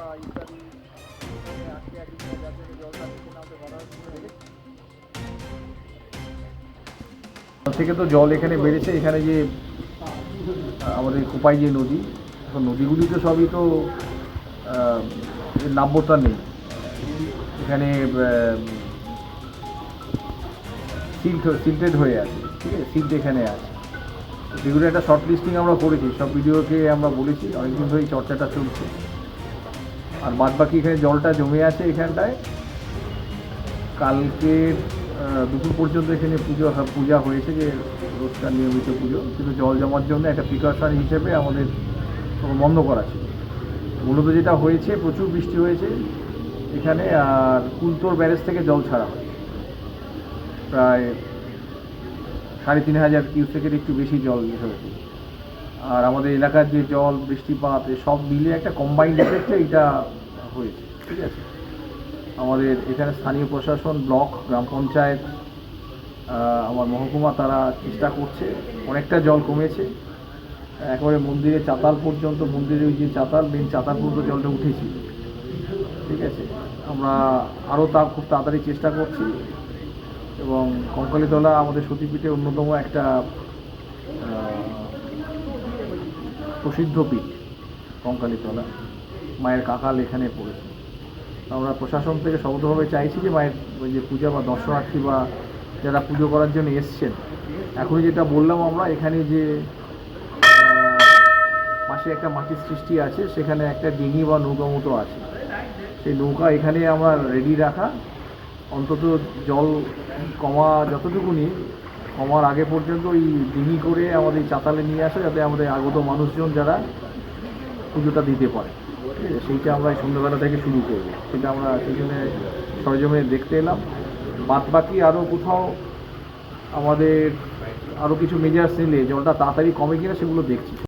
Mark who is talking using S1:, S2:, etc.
S1: বা ইত্যাদি আটকে আছে কিনা, যার জন্য জলটা নিচে নামতে বাধা হচ্ছে বলে দেখেছি। থেকে তো জল এখানে বেড়েছে, এখানে যে আমাদের কোপাই যে নদী, এখন নদীগুলি তো সবই তো নাব্যতা নেই। এখানে সিল্টেড হয়ে আছে, ঠিক আছে, সিল্ট এখানে আছে। সেগুলো একটা শর্ট লিস্টিং আমরা করেছি, সব ভিডিওকে আমরা বলেছি, অনেকদিন ধরেই চর্চাটা চলছে। আর বাদ বাকি এখানে জলটা জমে আছে এখানটায়। কালকে দুপুর পর্যন্ত এখানে পূজা হয়েছে, যে রোজকার নিয়মিত পুজো, কিন্তু জল জমার জন্য একটা প্রিকশন হিসেবে আমাদের বন্ধ করা ছিল। মূলত যেটা হয়েছে, প্রচুর বৃষ্টি হয়েছে এখানে, আর কুলতোর ব্যারেজ থেকে জল ছাড়া হয় প্রায় ৩,৫০০ কিউসেকের একটু বেশি জল হয়েছে। আর আমাদের এলাকার যে জল, বৃষ্টিপাত, সব মিলে একটা কম্বাইন্ড এফেক্টে এটা হয়েছে, ঠিক আছে। আমাদের এখানে স্থানীয় প্রশাসন, ব্লক, গ্রাম পঞ্চায়েত, আমার মহকুমা, তারা চেষ্টা করছে। অনেকটা জল কমেছে, একেবারে মন্দিরের চাতাল পর্যন্ত, মন্দিরের ওই যে চাতাল, মেন চাতাল পর্যন্ত জলটা উঠেছিল, ঠিক আছে। আমরা আরও খুব তাড়াতাড়ি চেষ্টা করছি। এবং কঙ্কালীতলা আমাদের সতীপীঠে অন্যতম একটা প্রসিদ্ধ পীঠ কঙ্কালীতলা, মায়ের কাকাল এখানে পড়েছে। আমরা প্রশাসন থেকে শব্দভাবে চাইছি যে মায়ের ওই যে পূজা বা দর্শনার্থী বা যারা পুজো করার জন্য এসছেন, এখনই যেটা বললাম আমরা, এখানে যে পাশে একটা মাটির সৃষ্টি আছে, সেখানে একটা ডিঙি বা নৌকা মতো আছে, সেই নৌকা এখানে আমরা রেডি রাখা, অন্তত জল কমা যতটুকুনি কমার আগে পর্যন্ত ওই ডিঙি করে আমাদের চাতালে নিয়ে আসা, যাতে আমাদের আগত মানুষজন যারা পুজোটা দিতে পারে, ঠিক আছে। সেইটা আমরা এই সন্ধ্যাবেলা থেকে শুরু করব, সেটা আমরা সেই জন্য সরজমে দেখতে এলাম। বাদ বাকি আরও কোথাও আমাদের আরও কিছু মেজার্স নিলে জলটা তাড়াতাড়ি কমে কিনা সেগুলো দেখছি।